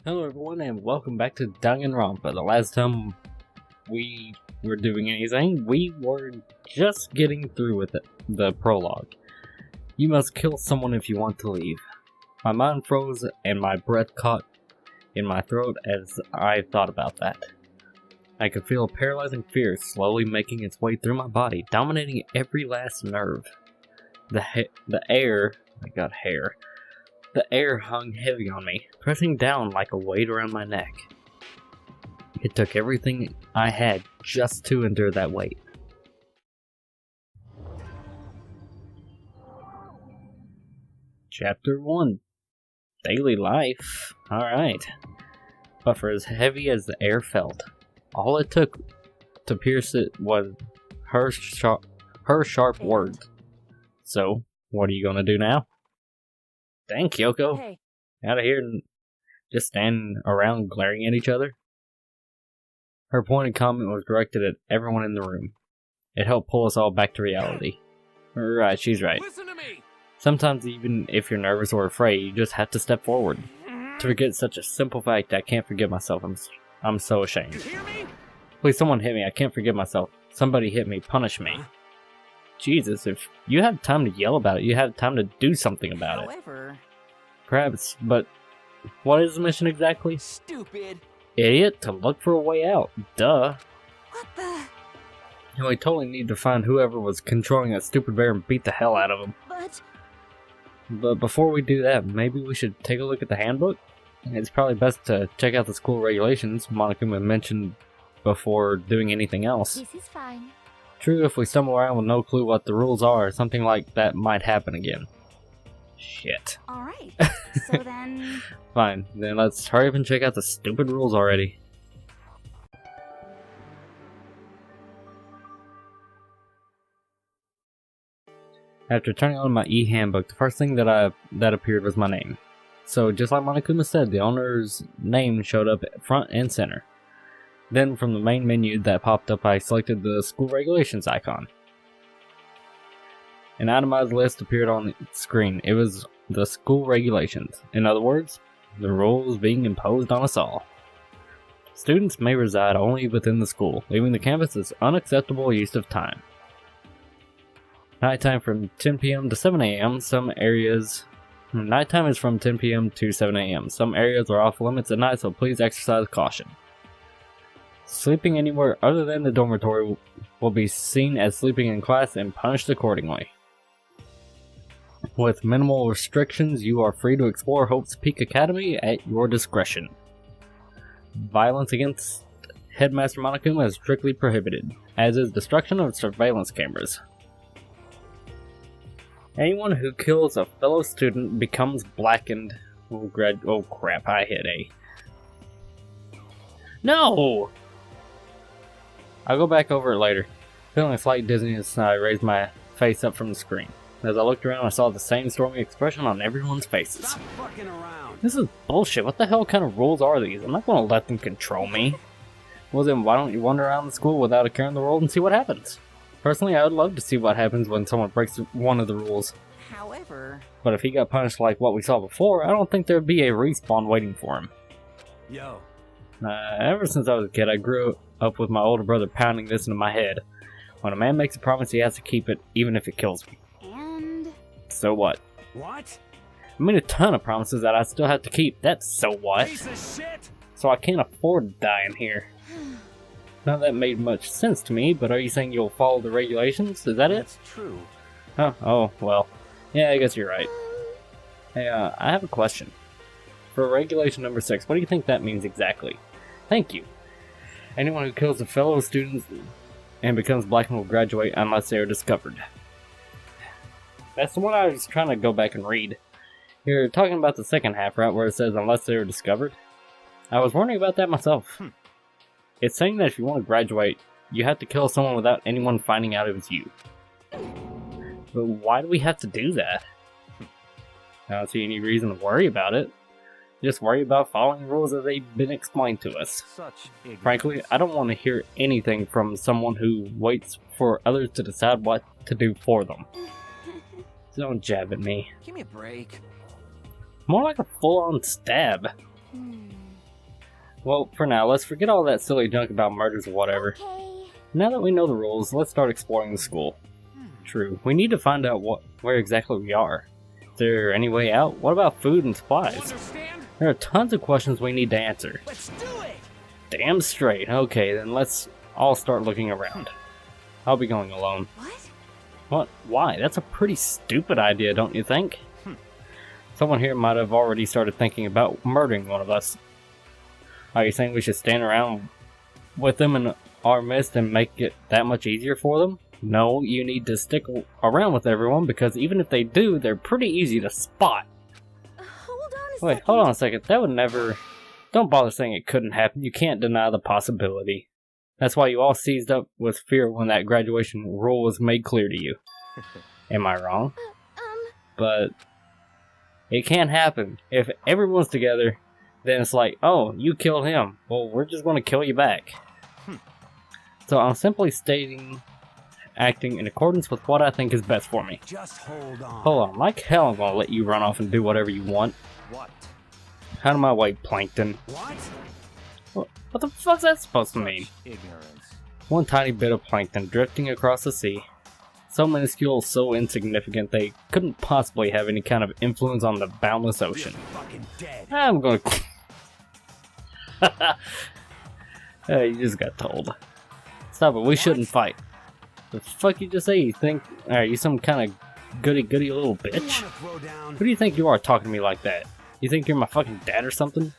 Hello everyone and welcome back to Danganronpa. The last time we were doing anything, we were just getting through with it, the prologue. You must kill someone if you want to leave. My mind froze and my breath caught in my throat as I thought about that. I could feel a paralyzing fear slowly making its way through my body, dominating every last nerve. The air hung heavy on me, pressing down like a weight around my neck. It took everything I had just to endure that weight. Chapter 1. Daily Life. Alright. But for as heavy as the air felt, all it took to pierce it was her sharp words. So, what are you gonna do now? Dang, Kyoko. Hey. Out of here and just standing around glaring at each other. Her pointed comment was directed at everyone in the room. It helped pull us all back to reality. Right, she's right. Listen to me. Sometimes even if you're nervous or afraid, you just have to step forward. To forget such a simple fact, I can't forgive myself. I'm so ashamed. You hear me? Please, someone hit me. I can't forgive myself. Somebody hit me. Punish me. Jesus, if you have time to yell about it, you have time to do something about it. However, Perhaps, but what is the mission exactly? stupid. Idiot, to look for a way out. Duh. What the? And we totally need to find whoever was controlling that stupid bear and beat the hell out of him. But before we do that, maybe we should take a look at the handbook? It's probably best to check out the school regulations Monokuma mentioned before doing anything else. This is fine. True, if we stumble around with no clue what the rules are, something like that might happen again. Shit. Alright, so then... Fine, then let's hurry up and check out the stupid rules already. After turning on my e-handbook, the first thing that appeared was my name. So just like Monokuma said, the owner's name showed up front and center. Then from the main menu that popped up, I selected the school regulations icon. An itemized list appeared on the screen. It was the school regulations. In other words, the rules being imposed on us all. Students may reside only within the school. Leaving the campus is unacceptable use of time. Nighttime from 10 p.m. to 7 a.m. Nighttime is from 10 p.m. to 7 a.m. Some areas are off limits at night, so please exercise caution. Sleeping anywhere other than the dormitory will be seen as sleeping in class and punished accordingly. With minimal restrictions, you are free to explore Hope's Peak Academy at your discretion. Violence against Headmaster Monokuma is strictly prohibited, as is destruction of surveillance cameras. Anyone who kills a fellow student becomes blackened. Oh crap, I hit A. No! I'll go back over it later. Feeling a slight dizziness, I raised my face up from the screen. As I looked around, I saw the same stormy expression on everyone's faces. Stop fucking around. This is bullshit. What the hell kind of rules are these? I'm not going to let them control me. Well then, why don't you wander around the school without a care in the world and see what happens? Personally, I would love to see what happens when someone breaks one of the rules. However, But if he got punished like what we saw before, I don't think there'd be a respawn waiting for him. yo, Ever since I was a kid, I grew up with my older brother pounding this into my head. When a man makes a promise, he has to keep it, even if it kills me. And... So what? what? I made a ton of promises that I still have to keep. That's so what? Piece of shit. So I can't afford to die in here. Now that made much sense to me, but are you saying you'll follow the regulations? Is that it? That's true. Huh? Oh, well. Yeah, I guess you're right. Hey, I have a question. For regulation number 6, what do you think that means exactly? Thank you. Anyone who kills a fellow student and becomes blackened will graduate unless they are discovered. That's the one I was trying to go back and read. You're talking about the second half, right, where it says unless they are discovered? I was wondering about that myself. It's saying that if you want to graduate, you have to kill someone without anyone finding out it was you. But why do we have to do that? I don't see any reason to worry about it. Just worry about following the rules as they've been explained to us. Such ignorance. Frankly, I don't want to hear anything from someone who waits for others to decide what to do for them. Don't jab at me. Give me a break. More like a full-on stab. Well, for now, let's forget all that silly junk about murders or whatever. Okay. Now that we know the rules, let's start exploring the school. True, we need to find out where exactly we are. Is there any way out? What about food and You supplies? understand? There are tons of questions we need to answer. Let's do it! Damn straight. Okay, then let's all start looking around. I'll be going alone. What? What? Why? That's a pretty stupid idea, don't you think? Someone here might have already started thinking about murdering one of us. Are you saying we should stand around with them in our midst and make it that much easier for them? No, you need to stick around with everyone because even if they do, they're pretty easy to spot. Hold on a second. Wait, hold on a second. That would never... Don't bother saying it couldn't happen. You can't deny the possibility. That's why you all seized up with fear when that graduation rule was made clear to you. Am I wrong? But it can't happen. If everyone's together, then it's like, oh, you killed him. Well, we're just going to kill you back. So I'm simply acting in accordance with what I think is best for me. Just hold on. Hold on, like hell I'm going to let you run off and do whatever you want. What? Out of my way, Plankton. What? What the fuck's that supposed to mean? Ignorance. One tiny bit of plankton drifting across the sea. So minuscule, so insignificant, they couldn't possibly have any kind of influence on the boundless ocean. You're fucking dead. I'm gonna... Hey, you just got told. Stop it, we shouldn't fight. The fuck you just say? You think... Are you some kind of goody-goody little You bitch? wanna throw down? Who do you think you are talking to me like that? You think you're my fucking dad or something?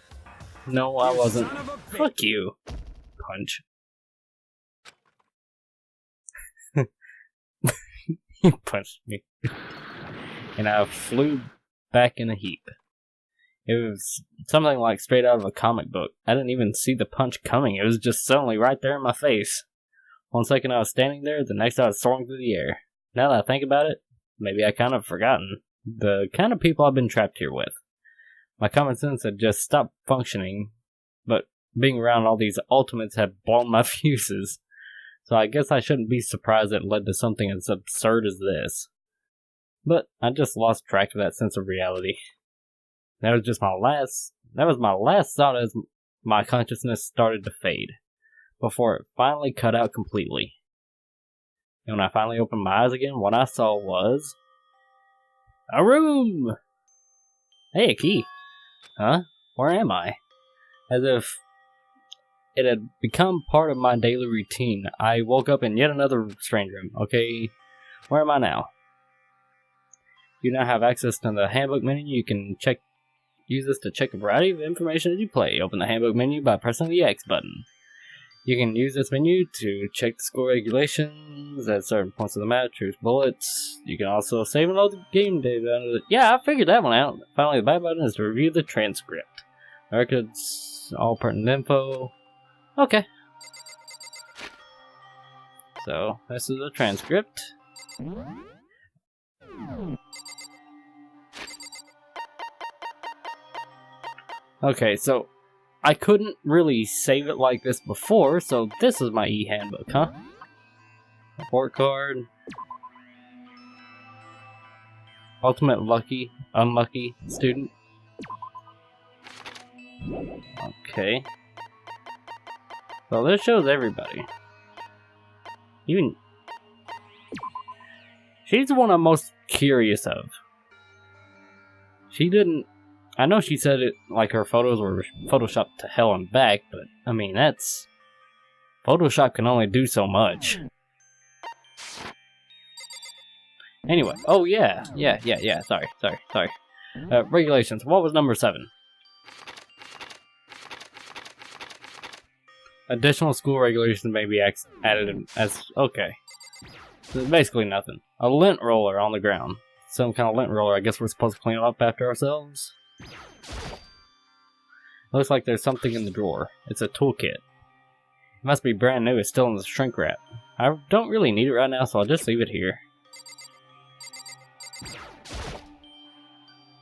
No, I You wasn't. son of a bitch. Fuck you. Punch. He punched me. And I flew back in a heap. It was something like straight out of a comic book. I didn't even see the punch coming. It was just suddenly right there in my face. One second I was standing there, the next I was soaring through the air. Now that I think about it, maybe I kind of forgotten the kind of people I've been trapped here with. My common sense had just stopped functioning, but being around all these ultimates had blown my fuses. So I guess I shouldn't be surprised it led to something as absurd as this. But I just lost track of that sense of reality. That was my last thought as my consciousness started to fade, before it finally cut out completely. And when I finally opened my eyes again, what I saw was... a room! Hey, a key. Huh? Where am I? As if it had become part of my daily routine, I woke up in yet another strange room. Okay, where am I now? You now have access to the handbook menu. You can use this to check a variety of information as you play. Open the handbook menu by pressing the X button. You can use this menu to check the score regulations at certain points of the map, choose bullets. You can also save and load the game data. Yeah, I figured that one out. Finally, the buy button is to review the transcript. Records, all pertinent info. Okay. So, this is the transcript. Okay, so I couldn't really save it like this before, so this is my e-handbook, huh? Report card. Ultimate lucky, unlucky student. Okay. Well, this shows everybody. Even... She's the one I'm most curious of. She didn't... I know she said it like her photos were photoshopped to hell and back, but I mean, that's... Photoshop can only do so much. Anyway, oh yeah, sorry. Regulations, what was number 7? Additional school regulations may be added as... Okay. So basically nothing. A lint roller on the ground. Some kind of lint roller. I guess we're supposed to clean up after ourselves. Looks like there's something in the drawer. It's a toolkit. It must be brand new. It's still in the shrink wrap. I don't really need it right now, so I'll just leave it here.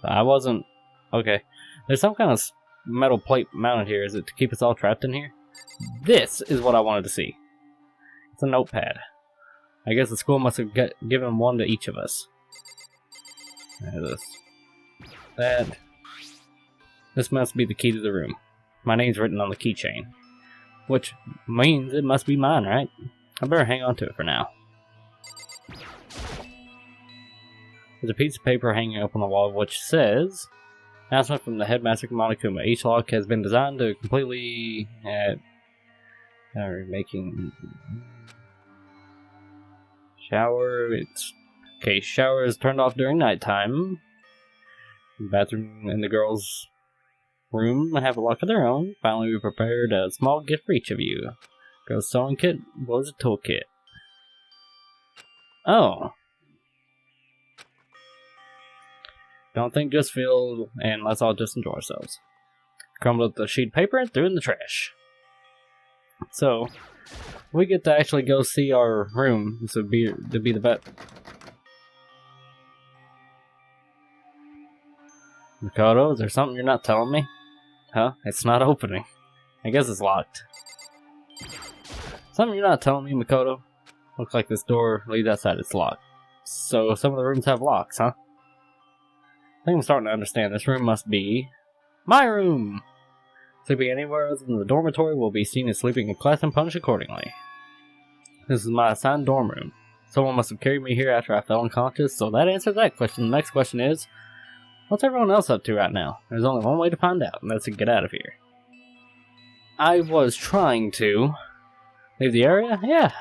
I wasn't... Okay. There's some kind of metal plate mounted here. Is it to keep us all trapped in here? This is what I wanted to see. It's a notepad. I guess the school must have given one to each of us. There's this. That. This must be the key to the room. My name's written on the keychain. Which means it must be mine, right? I better hang on to it for now. There's a piece of paper hanging up on the wall which says, announcement from the headmaster Monokuma. Each lock has been designed to completely making shower. Shower is turned off during nighttime. The bathroom and the girls' room have a lock of their own. Finally, we prepared a small gift for each of you. Girls' sewing kit was a toolkit. Oh. Don't think, just feel, and let's all just enjoy ourselves. Crumbled up the sheet of paper and threw it in the trash. So, we get to actually go see our room. This would be the bet. Makoto, is there something you're not telling me? Huh? It's not opening. I guess it's locked. Something you're not telling me, Makoto? Looks like this door leads outside. It's locked. So some of the rooms have locks, huh? I think I'm starting to understand. This room must be my room. Sleeping anywhere other than the dormitory will be seen as sleeping in class and punished accordingly. This is my assigned dorm room. Someone must have carried me here after I fell unconscious, so that answers that question. The next question is, what's everyone else up to right now? There's only one way to find out, and that's to get out of here. I was trying to leave the area? Yeah.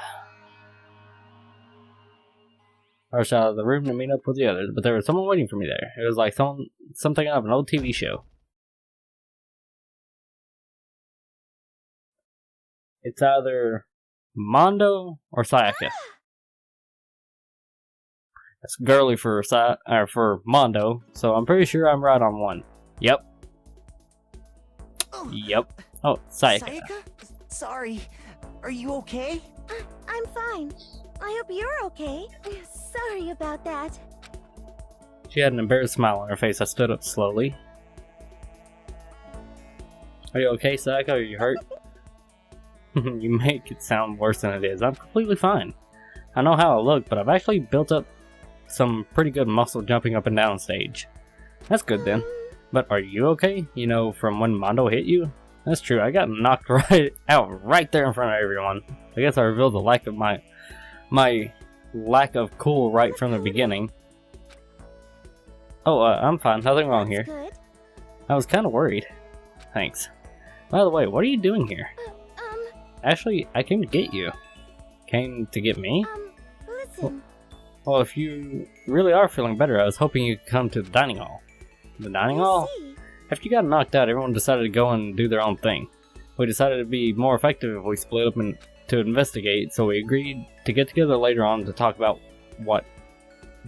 I rushed out of the room to meet up with the others, but there was someone waiting for me there. It was like something out of an old TV show. It's either Mondo or Sayaka. That's girly for Mondo, so I'm pretty sure I'm right on one. Yep. Yep. Oh, Sayaka. Sayaka? Sorry. Are you okay? I'm fine. I hope you're okay. Sorry about that. She had an embarrassed smile on her face. I stood up slowly. Are you okay, Sayaka? Are you hurt? You make it sound worse than it is. I'm completely fine. I know how I look, but I've actually built up some pretty good muscle jumping up and down stage. That's good then. But are you okay? You know, from when Mondo hit you? That's true, I got knocked right out right there in front of everyone. I guess I revealed the lack of my lack of cool right from the beginning. Oh, I'm fine. Nothing wrong here. Good. I was kind of worried. Thanks. By the way, what are you doing here? Actually, I came to get you. Came to get me? Listen. Well, if you really are feeling better, I was hoping you could come to the dining hall. The dining hall? See. After you got knocked out, everyone decided to go and do their own thing. We decided it'd be more effective if we split up and to investigate, so we agreed to get together later on to talk about what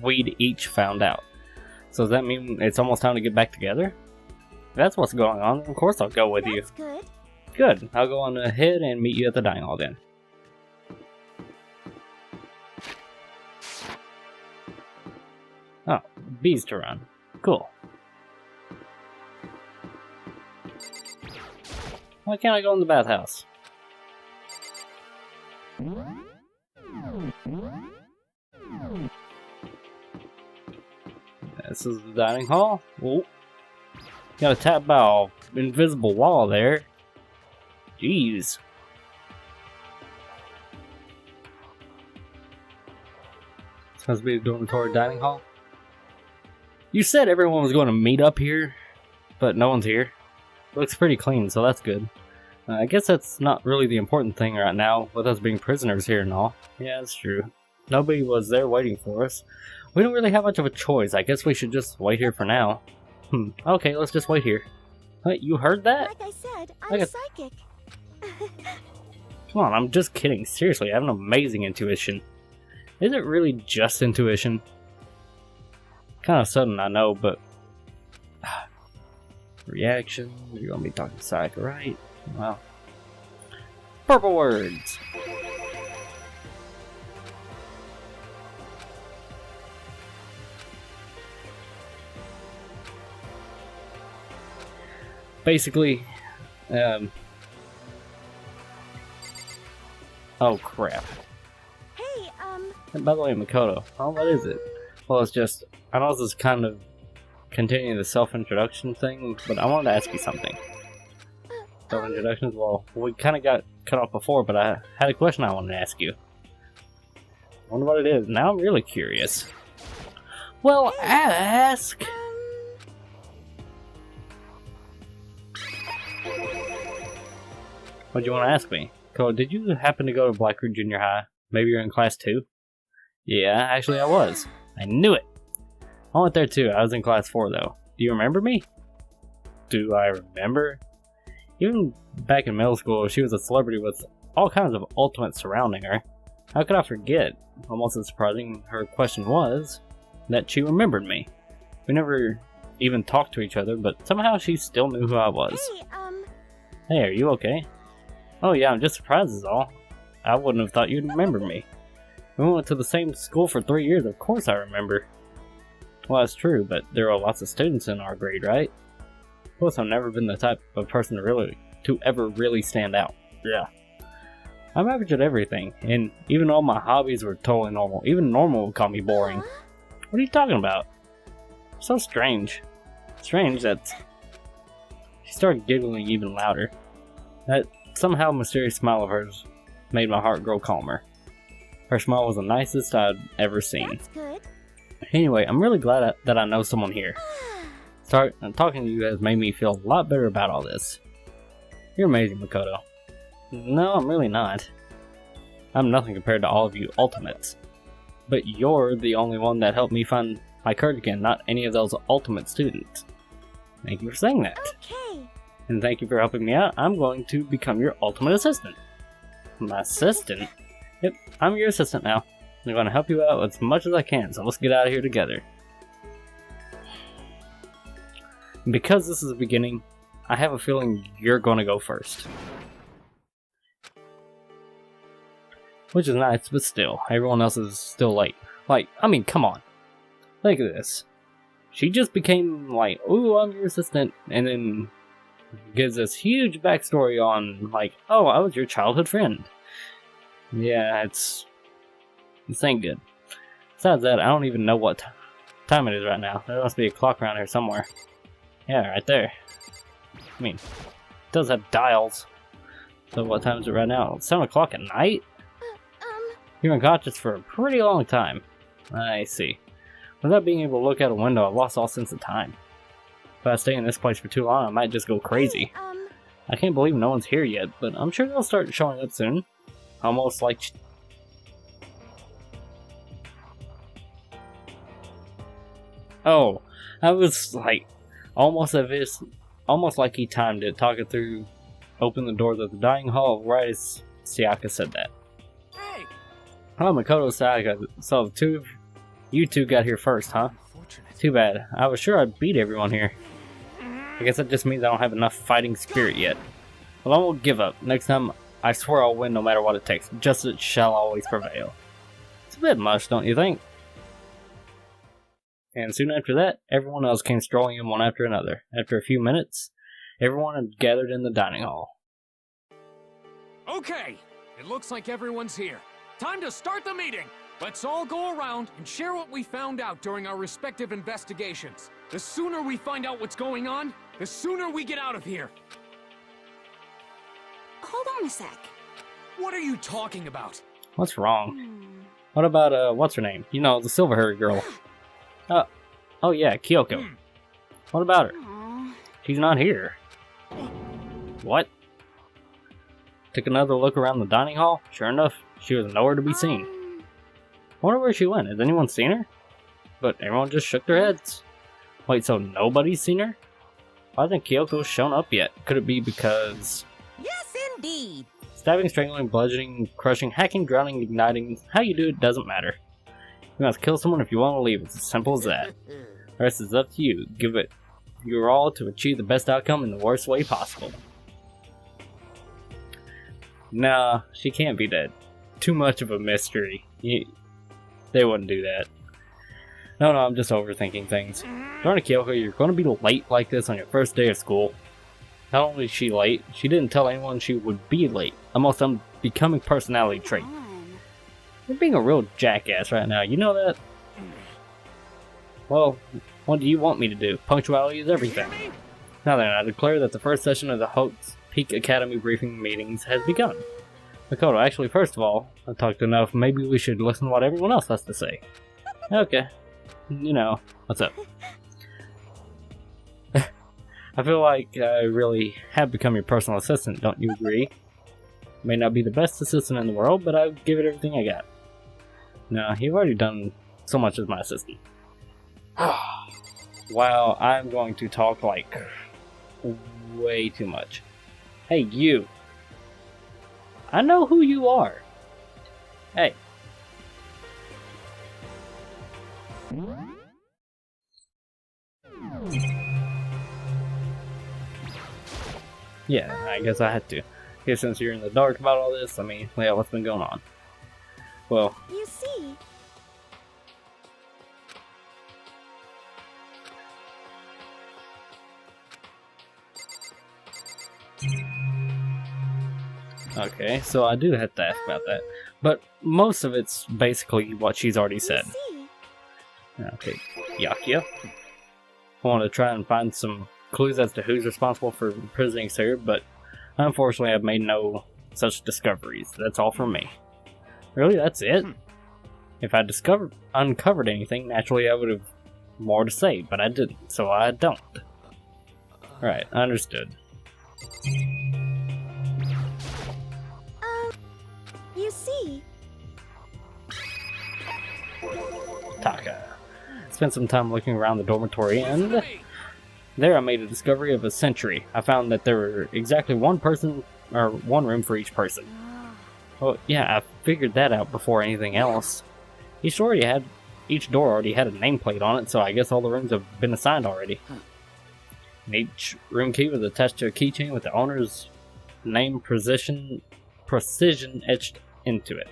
we'd each found out. So does that mean it's almost time to get back together? If that's what's going on, of course I'll go with you. That's good. Good. I'll go on ahead and meet you at the dining hall then. Oh, bees to run. Cool. Why can't I go in the bathhouse? This is the dining hall. Oh, got a tap by an invisible wall there. Jeez. Supposed to be the dormitory dining hall. You said everyone was going to meet up here, but no one's here. Looks pretty clean, so that's good. I guess that's not really the important thing right now, with us being prisoners here and all. Yeah, that's true. Nobody was there waiting for us. We don't really have much of a choice. I guess we should just wait here for now. Okay, let's just wait here. Wait, you heard that? Like I said, I'm psychic. Come on, I'm just kidding. Seriously, I have an amazing intuition. Is it really just intuition? Kind of sudden, I know, but... Reaction, you're gonna be talking psych, right? Wow. Purple words! Basically, oh crap. Hey, And by the way, Makoto, oh, what is it? Well, it's just, I know this is kind of continuing the self-introduction thing, but I wanted to ask you something. Introductions? Well, we kind of got cut off before, but I had a question I wanted to ask you. I wonder what it is. Now I'm really curious. Well, ask! What do you want to ask me? Cole, did you happen to go to Black Root Junior High? Maybe you're in class 2? Yeah, actually I was. I knew it! I went there too. I was in class 4 though. Do you remember me? Do I remember? Even back in middle school, she was a celebrity with all kinds of ultimates surrounding her. How could I forget? Almost as surprising her question was that she remembered me. We never even talked to each other, but somehow she still knew who I was. Hey, are you okay? Oh yeah, I'm just surprised is all. I wouldn't have thought you'd remember me. We went to the same school for 3 years, of course I remember. Well, that's true, but there are lots of students in our grade, right? Plus, I've never been the type of person to ever really stand out. Yeah. I'm average at everything, and even all my hobbies were totally normal. Even normal would call me boring. What are you talking about? So strange. Strange that... She started giggling even louder. That somehow mysterious smile of hers made my heart grow calmer. Her smile was the nicest I'd ever seen. That's good. Anyway, I'm really glad that I know someone here. Talking to you has made me feel a lot better about all this. You're amazing, Makoto. No, I'm really not. I'm nothing compared to all of you ultimates. But you're the only one that helped me find my courage again, not any of those ultimate students. Thank you for saying that. Okay. And thank you for helping me out. I'm going to become your ultimate assistant. My assistant? Yep, I'm your assistant now. I'm going to help you out as much as I can, so let's get out of here together. And because this is the beginning, I have a feeling you're going to go first. Which is nice, but still, everyone else is still late. Like, I mean, come on. Think of this. She just became like, ooh, I'm your assistant, and then gives this huge backstory on, like, oh, I was your childhood friend. Yeah, this ain't good. Besides that, I don't even know what time it is right now. There must be a clock around here somewhere. Yeah, right there. I mean, it does have dials. So what time is it right now? It's 7 o'clock at night? You're unconscious for a pretty long time. I see. Without being able to look out a window, I've lost all sense of time. If I stay in this place for too long, I might just go crazy. I can't believe no one's here yet, but I'm sure they'll start showing up soon. Almost like... Oh, I was like... Almost like he timed it, talking through... Open the doors of the dining hall right as Sayaka said that. Hey! Oh, Makoto Sayaka, so you two got here first, huh? Too bad. I was sure I'd beat everyone here. I guess that just means I don't have enough fighting spirit yet. Well, I won't give up. Next time, I swear I'll win no matter what it takes. Justice shall always prevail. It's a bit much, don't you think? And soon after that, everyone else came strolling in one after another. After a few minutes, everyone had gathered in the dining hall. Okay, it looks like everyone's here. Time to start the meeting! Let's all go around and share what we found out during our respective investigations. The sooner we find out what's going on, the sooner we get out of here. Hold on a sec. What are you talking about? What's wrong? What about, what's her name? You know, the silver-haired girl. Oh yeah, Kyoko. What about her? She's not here. What? Took another look around the dining hall. Sure enough, she was nowhere to be seen. I wonder where she went. Has anyone seen her? But everyone just shook their heads. Wait, so nobody's seen her? Why hasn't Kyoko shown up yet? Could it be because... Yes, indeed. Stabbing, strangling, bludgeoning, crushing, hacking, drowning, igniting... How you do it doesn't matter. You must kill someone if you want to leave. It's as simple as that. The rest is up to you. Give it your all to achieve the best outcome in the worst way possible. Nah, she can't be dead. Too much of a mystery. They wouldn't do that. No, I'm just overthinking things. Darn it, Kyoko, you're going to be late like this on your first day of school. Not only is she late, she didn't tell anyone she would be late. A most unbecoming personality trait. You're being a real jackass right now, you know that? Well, what do you want me to do? Punctuality is everything. Now then, I declare that the first session of the Hoax peak academy briefing meetings has begun. Makoto, actually, first of all, I talked enough. Maybe we should listen to what everyone else has to say. Okay. You know, what's up? I feel like I really have become your personal assistant, don't you agree? May not be the best assistant in the world, but I'll give it everything I got. No, you've already done so much as my assistant. Wow, I'm going to talk like way too much. Hey, you! I know who you are! Hey. Yeah, I guess I had to. Okay, since you're in the dark about all this, yeah, what's been going on? Well, You see, okay, so I do have to ask about that. But most of it's basically what she's already you said. see. Okay, Yakia. I want to try and find some clues as to who's responsible for imprisoning Sarah, but unfortunately I've made no such discoveries. That's all from me. Really, that's it? If I uncovered anything, naturally I would have more to say, but I didn't, so I don't. Right, understood. You see, Taka. Spent some time looking around the dormitory, and there I made a discovery of a century. I found that there were exactly one room for each person. Well, yeah, I figured that out before anything else. Each door already had a nameplate on it, so I guess all the rooms have been assigned already. And each room key was attached to a keychain with the owner's name precision etched into it,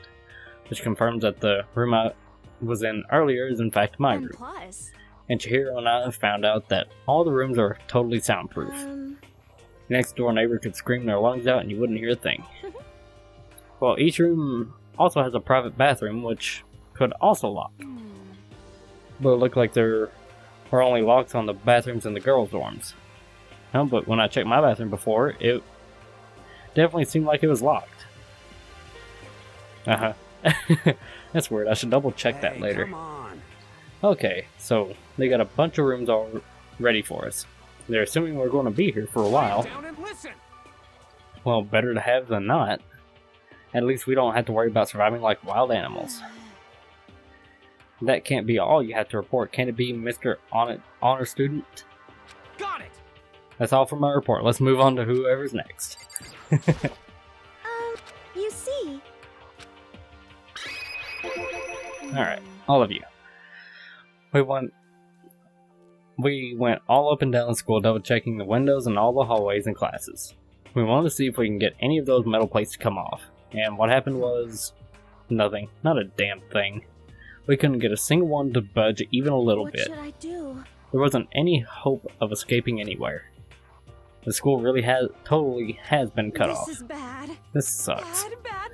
which confirms that the room I was in earlier is in fact my and room. plus, And Chihiro and I have found out that all the rooms are totally soundproof. Next door neighbor could scream their lungs out and you wouldn't hear a thing. Well, each room also has a private bathroom, which could also lock. But it looked like there were only locks on the bathrooms in the girls' dorms. No, but when I checked my bathroom before, it definitely seemed like it was locked. That's weird. I should double check that later. Come on. Okay, so they got a bunch of rooms all ready for us. They're assuming we're going to be here for a while. Down and listen. Well, better to have than not. At least we don't have to worry about surviving like wild animals. That can't be all you have to report, can it be, Mr. Honor Student? Got it. That's all for my report. Let's move on to whoever's next. you see. Alright, all of you. We went all up and down school, double checking the windows and all the hallways and classes. We wanted to see if we can get any of those metal plates to come off. And what happened was nothing. Not a damn thing. We couldn't get a single one to budge even a little bit. What should I do? There wasn't any hope of escaping anywhere. The school really totally has been cut off. This is bad. This sucks. Bad.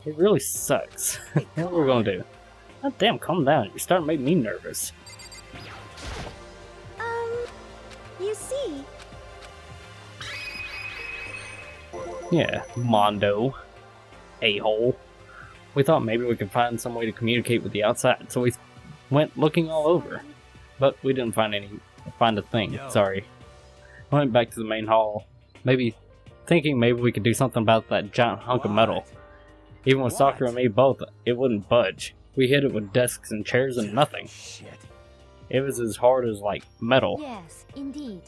It really sucks. What are we gonna do? God damn, calm down. You're starting to make me nervous. You see. Yeah, Mondo. A-hole. We thought maybe we could find some way to communicate with the outside, so we went looking all over. But we didn't find a thing, sorry. I went back to the main hall, thinking maybe we could do something about that giant hunk of metal. Even with Sakura and me both, it wouldn't budge. We hit it with desks and chairs and nothing. Shit. It was as hard as, like, metal. Yes, indeed.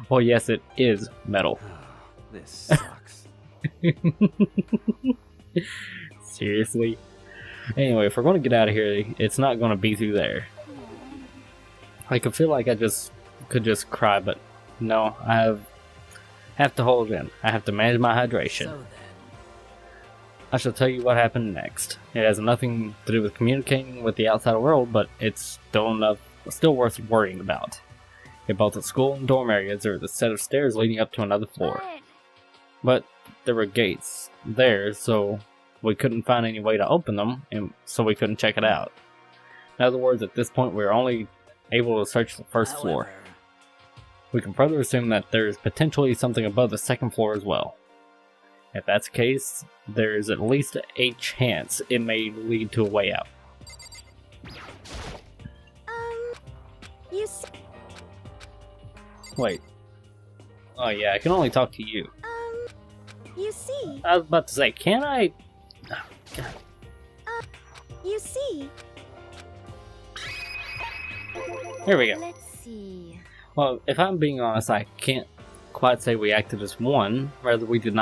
Well, yes, it is metal. This sucks. Seriously? Anyway, if we're going to get out of here, it's not going to be through there. I could feel like I could just cry, but no, I have to hold in. I have to manage my hydration. So then, I shall tell you what happened next. It has nothing to do with communicating with the outside world, but it's still worth worrying about. In both the school and dorm areas, there was a set of stairs leading up to another floor. But there were gates there, so we couldn't find any way to open them, and so we couldn't check it out. In other words, at this point, we were only able to search the first floor. However, we can further assume that there is potentially something above the second floor as well. If that's the case, there is at least a chance it may lead to a way out. You see, Wait. Oh yeah, I can only talk to you. you see, I was about to say, can I? Oh, God. you see. Here we go. Let's see. Well, if I'm being honest, I can't quite say we acted as one. Rather, we did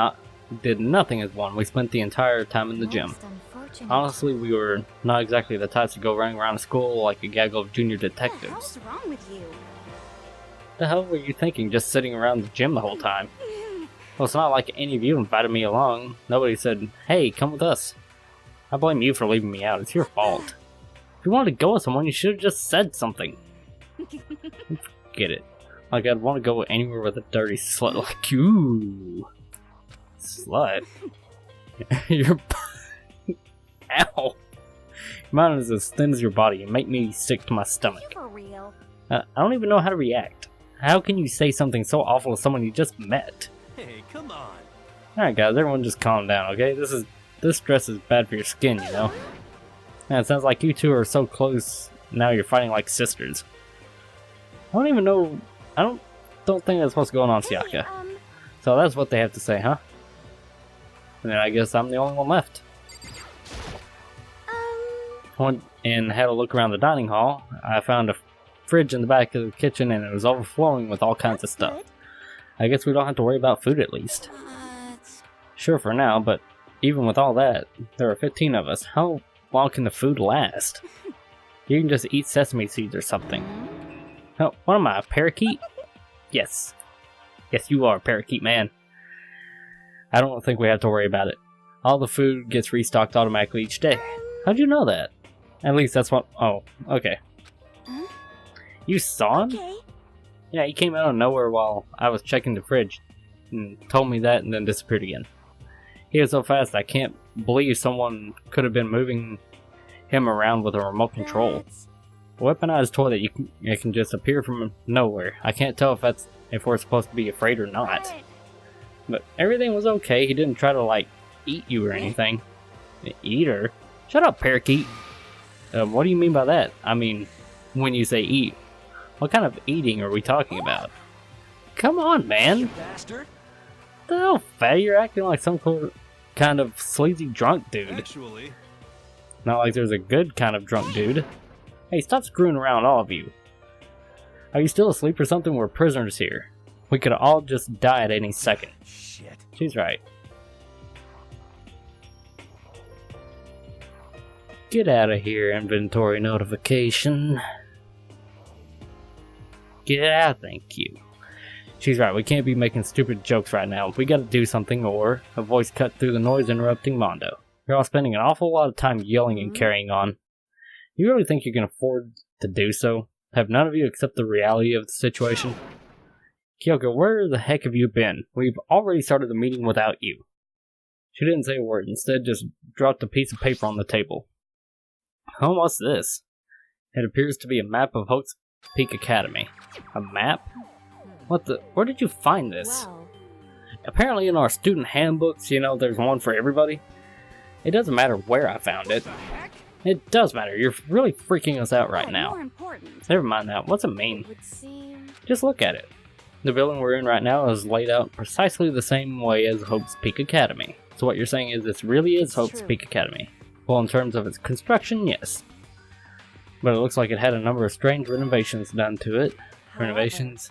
nothing as one. We spent the entire time in the gym. Most unfortunate. Honestly, we were not exactly the types to go running around school like a gaggle of junior What the detectives. hell's wrong with you? The hell were you thinking just sitting around the gym the whole time? Well, it's not like any of you invited me along. Nobody said, hey, come with us. I blame you for leaving me out. It's your fault. If you wanted to go with someone, you should have just said something. Get it. Like, I'd want to go anywhere with a dirty slut like you. Slut? You're... Ow! Mine is as thin as your body and make me sick to my stomach. For real. I don't even know how to react. How can you say something so awful to someone you just met? Hey, come on. Alright guys, everyone just calm down, okay? This stress is bad for your skin, you know? Man, it sounds like you two are so close, now you're fighting like sisters. I don't even know... I don't think that's what's going on, Sayaka. Hey, So that's what they have to say, huh? And then I guess I'm the only one left. Went and had a look around the dining hall. I found a fridge in the back of the kitchen and it was overflowing with all kinds of stuff. good. I guess we don't have to worry about food at least. Sure for now, but even with all that, there are 15 of us. How long can the food last? You can just eat sesame seeds or something. Oh, what am I, a parakeet? Yes. Yes, you are a parakeet, man. I don't think we have to worry about it. All the food gets restocked automatically each day. How'd you know that? At least that's what... Oh, okay. Huh? You saw him? Okay. Yeah, he came out of nowhere while I was checking the fridge. And told me that and then disappeared again. He was so fast I can't believe someone could have been moving him around with a remote control. That's- A weaponized toy that it can just appear from nowhere. I can't tell if we're supposed to be afraid or not. But But everything was okay. He didn't try to, like, eat you or anything. Eat her? Shut up, parakeet. What do you mean by that? I mean, when you say eat, what kind of eating are we talking about? Come on, man. You bastard. The hell, fatty? You're acting like some kind of sleazy drunk dude. Actually, Not like there's a good kind of drunk dude. Hey, stop screwing around, all of you. Are you still asleep or something? We're prisoners here. We could all just die at any second. shit. She's right. Get out of here, inventory notification. Get out, thank you. She's right, we can't be making stupid jokes right now. We gotta do something, or... A voice cut through the noise interrupting Mondo. You're all spending an awful lot of time yelling and carrying on. You really think you can afford to do so? Have none of you accept the reality of the situation? Kyoko, where the heck have you been? We've already started the meeting without you. She didn't say a word, instead just dropped a piece of paper on the table. Oh, what's this? It appears to be a map of Havoc Peak Academy. A map? What the? Where did you find this? well, Apparently in our student handbooks, you know, there's one for everybody. It doesn't matter where I found it. It does matter. You're really freaking us out right but now. More important, Never mind that. What's it mean? it would seem. Just look at it. The building we're in right now is laid out precisely the same way as Hope's Peak Academy. So what you're saying is this really is Hope's True. Peak Academy. Well, in terms of its construction, yes. But it looks like it had a number of strange renovations done to it. Renovations?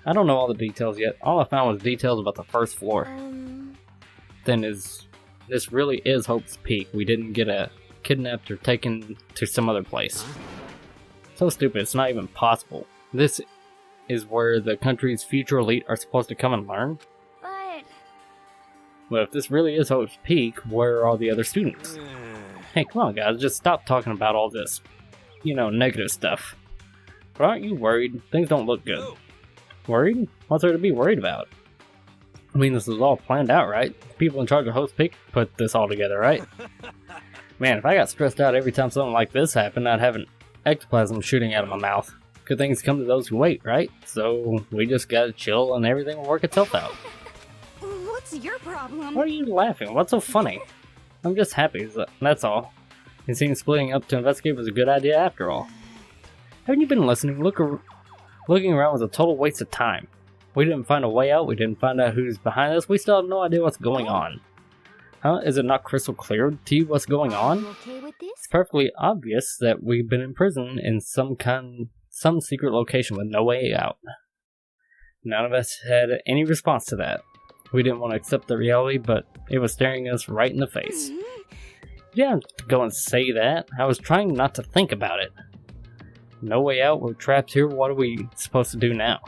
I don't know all the details yet. All I found was details about the first floor. Then this really is Hope's Peak. We didn't get kidnapped or taken to some other place. So stupid, it's not even possible. This is where the country's future elite are supposed to come and learn? But But if this really is Hope's Peak, where are all the other students? Hey, come on guys, just stop talking about all this, you know, negative stuff. But aren't you worried? Things don't look good. Worried? What's there to be worried about? I mean, this is all planned out, right? The people in charge of Hope's Peak put this all together, right? Man, if I got stressed out every time something like this happened, I'd have an ectoplasm shooting out of my mouth. Good things come to those who wait, right? So we just gotta chill and everything will work itself out. What's your problem? Why are you laughing? What's so funny? I'm just happy, that's all. It seems splitting up to investigate was a good idea after all. Haven't you been listening? Looking around was a total waste of time. We didn't find a way out, we didn't find out who's behind us, we still have no idea what's going on. Huh? Is it not crystal clear to you what's going on? Okay with this? It's perfectly obvious that we've been imprisoned in some secret location with no way out. None of us had any response to that. We didn't want to accept the reality, but it was staring us right in the face. You didn't have to go and say that. I was trying not to think about it. No way out, we're trapped here, what are we supposed to do now?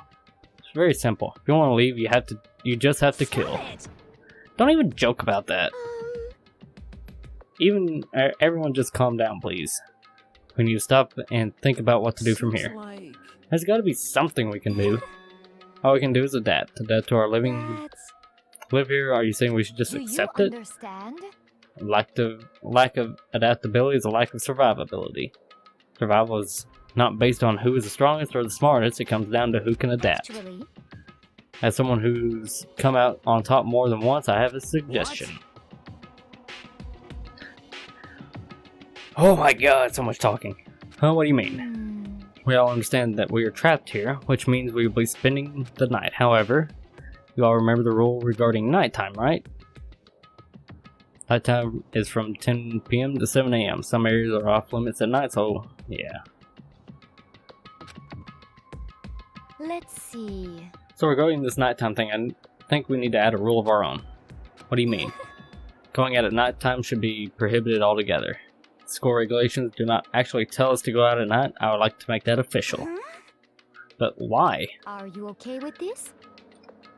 It's very simple. If you want to leave, you just have to kill. Don't even joke about that. Everyone just calm down, please. We need to stop and think about what to do from here. There's gotta be something we can do. All we can do is adapt to our live here. Are you saying we should just accept it? Understand? Lack of adaptability is a lack of survivability. Survival is not based on who is the strongest or the smartest, it comes down to who can adapt. Actually. As someone who's come out on top more than once, I have a suggestion. Oh my god, so much talking. Huh, what do you mean? We all understand that we are trapped here, which means we will be spending the night. However, you all remember the rule regarding nighttime, right? Nighttime is from 10 p.m. to 7 a.m. Some areas are off limits at night, so yeah. Let's see. So regarding this nighttime thing, I think we need to add a rule of our own. What do you mean? Going out at nighttime should be prohibited altogether. School regulations do not actually tell us to go out at night. I would like to make that official. But why? Are you okay with this?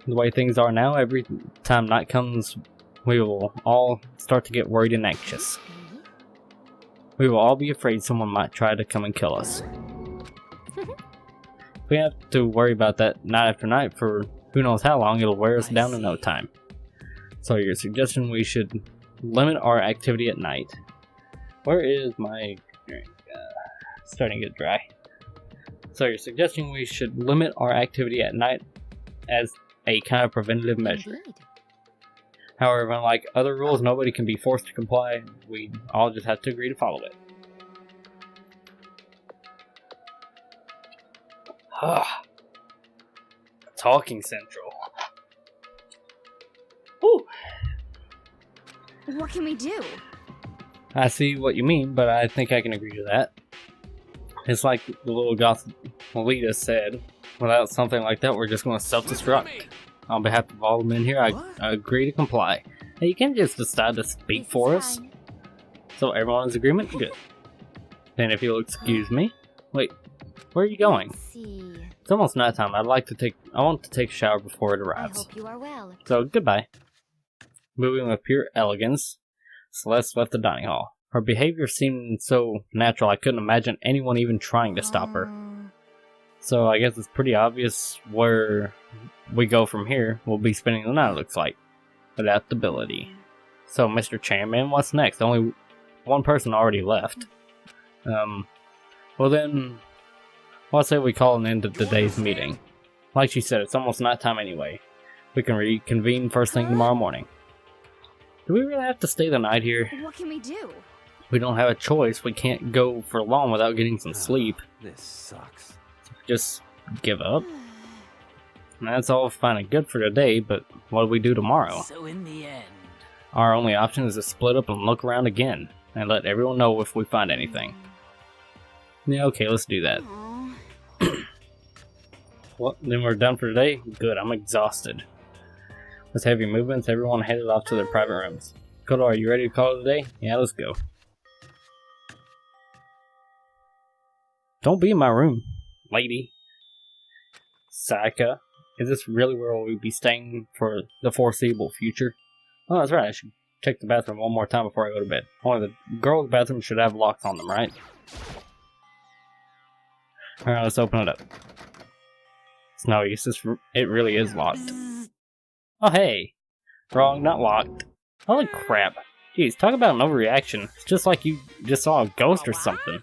The way things are now, every time night comes, we will all start to get worried and anxious. We will all be afraid someone might try to come and kill us. If we have to worry about that night after night for who knows how long, it'll wear us down in no time. So your suggestion, we should limit our activity at night. Where is my drink? Starting to get dry. So you're suggesting we should limit our activity at night as a kind of preventative measure. Indeed. However, unlike other rules, nobody can be forced to comply. We all just have to agree to follow it. Talking Central. Woo! What can we do? I see what you mean, but I think I can agree to that. It's like the little goth Lolita said, without something like that, we're just going to self-destruct. On behalf of all the men here, I agree to comply. Hey, you can't just decide to speak for us. Fine. So everyone is in agreement? Good. Then if you'll excuse me. Wait, where are you going? Let's see. It's almost nighttime. I want to take a shower before it I arrives. hope you are well. So, goodbye. Moving with pure elegance, Celeste left the dining hall. Her behavior seemed so natural I couldn't imagine anyone even trying to stop her. So I guess it's pretty obvious where we go from here. We'll be spending the night, it looks like. Adaptability. So, Mr. Chairman, what's next? Only one person already left. Well then, let's say we call an end to today's meeting. Like she said, it's almost nighttime anyway. We can reconvene first thing tomorrow morning. Do we really have to stay the night here? What can we do? We don't have a choice. We can't go for long without getting some sleep. This sucks. Just give up. And that's all fine and good for today, but what do we do tomorrow? So in the end, Our only option is to split up and look around again, and let everyone know if we find anything. Yeah, okay, let's do that. Well, then we're done for today? Good, I'm exhausted. With heavy movements, everyone headed off to their private rooms. Kodo, are you ready to call it a day? Yeah, let's go. Don't be in my room, lady. Sayaka, is this really where we'll be staying for the foreseeable future? Oh, that's right, I should check the bathroom one more time before I go to bed. Only the girls' bathroom should have locks on them, right? Alright, let's open it up. It's no use, it really is locked. Oh hey! Wrong, not locked. Holy crap. Jeez, talk about an overreaction. It's just like you just saw a ghost or something.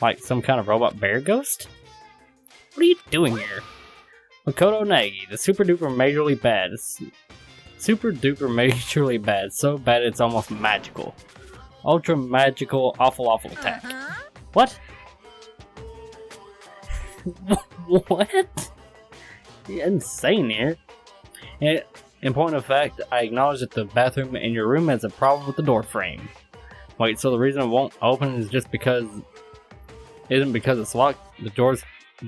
Like some kind of robot bear ghost? What are you doing here? Makoto Nagi, the super duper majorly bad. Super duper majorly bad. So bad it's almost magical. Ultra magical awful attack. What? What? You're insane here. In point of fact, I acknowledge that the bathroom in your room has a problem with the door frame. Wait, so the reason it won't open is just because... Isn't because it's locked? The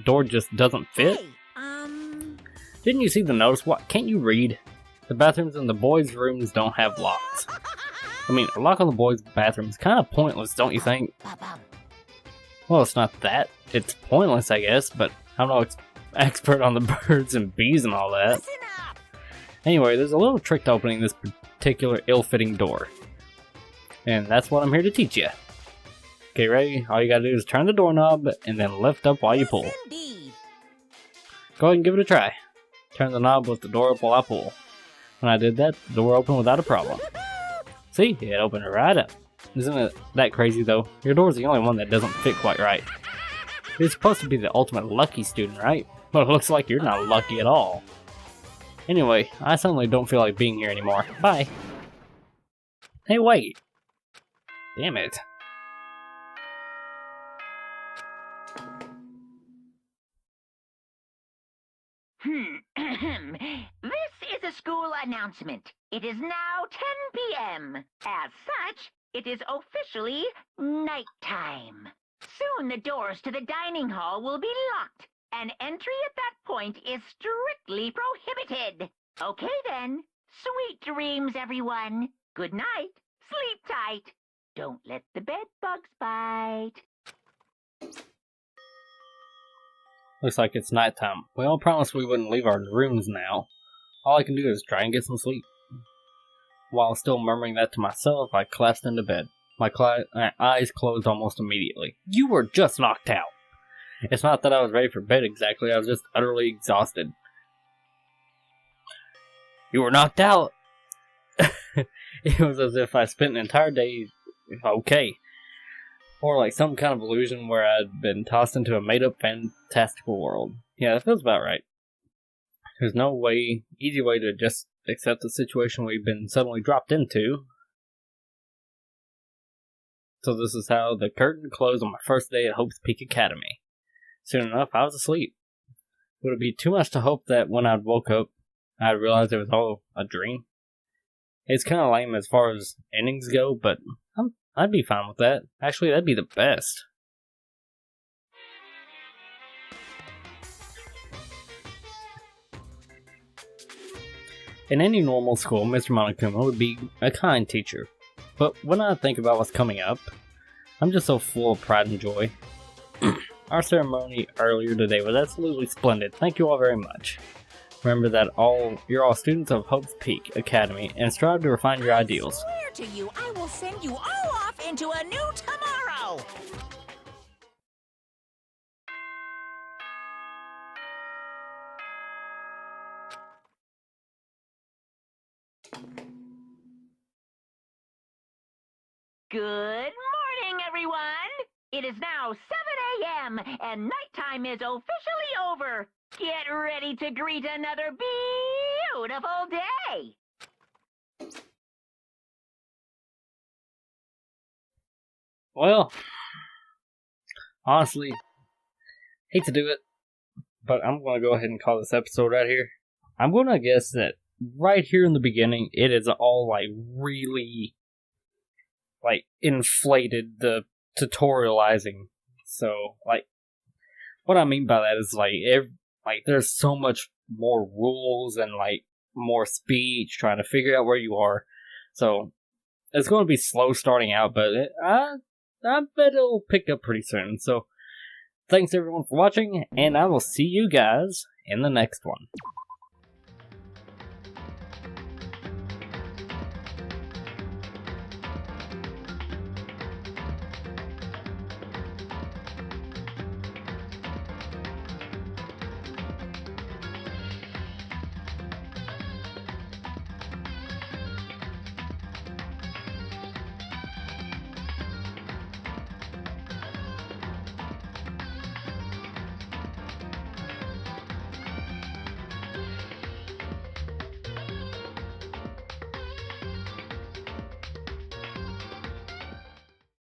door just doesn't fit? Hey, Didn't you see the notice? What? Can't you read? The bathrooms in the boys' rooms don't have locks. I mean, a lock on the boys' bathroom is kind of pointless, don't you think? Well, it's not that. It's pointless, I guess, but I'm no expert on the birds and bees and all that. listen up. Anyway, there's a little trick to opening this particular ill-fitting door. And that's what I'm here to teach you. Okay, ready? All you gotta do is turn the doorknob and then lift up while you pull. Indeed. Go ahead and give it a try. Turn the knob with the door up while I pull. When I did that, the door opened without a problem. See? It opened right up. Isn't it that crazy though? Your door's the only one that doesn't fit quite right. You're supposed to be the ultimate lucky student, right? But it looks like you're not lucky at all. Anyway, I suddenly don't feel like being here anymore. Bye. Hey, wait. Damn it. This is a school announcement. It is now 10 p.m. As such, it is officially nighttime. Soon the doors to the dining hall will be locked, and entry at that point is strictly prohibited. Okay then. Sweet dreams, everyone. Good night. Sleep tight. Don't let the bed bugs bite. Looks like it's nighttime. We all promised we wouldn't leave our rooms now. All I can do is try and get some sleep. While still murmuring that to myself, I collapsed into bed. My eyes closed almost immediately. You were just knocked out! It's not that I was ready for bed exactly, I was just utterly exhausted. You were knocked out! It was as if I spent an entire day okay. Or like some kind of illusion where I'd been tossed into a made-up fantastical world. Yeah, that feels about right. There's no easy way to just accept the situation we've been suddenly dropped into. So this is how the curtain closed on my first day at Hope's Peak Academy. Soon enough, I was asleep. Would it be too much to hope that when I woke up, I'd realize it was all a dream? It's kind of lame as far as endings go, but I'd be fine with that. Actually, that'd be the best. In any normal school, Mr. Monokuma would be a kind teacher. But when I think about what's coming up, I'm just so full of pride and joy. Our ceremony earlier today was absolutely splendid. Thank you all very much. Remember that you're all students of Hope's Peak Academy and strive to refine your ideals. I swear to you, I will send you all off into a new tomorrow. Good morning, everyone! It is now 7 a.m. and nighttime is officially over. Get ready to greet another beautiful day! Well, honestly, hate to do it, but I'm going to go ahead and call this episode right here. I'm going to guess that right here in the beginning, it is all really inflated the tutorializing. So what I mean by that is there's so much more rules and more speech trying to figure out where you are. So it's going to be slow starting out, but I bet it'll pick up pretty soon. So thanks everyone for watching, and I will see you guys in the next one.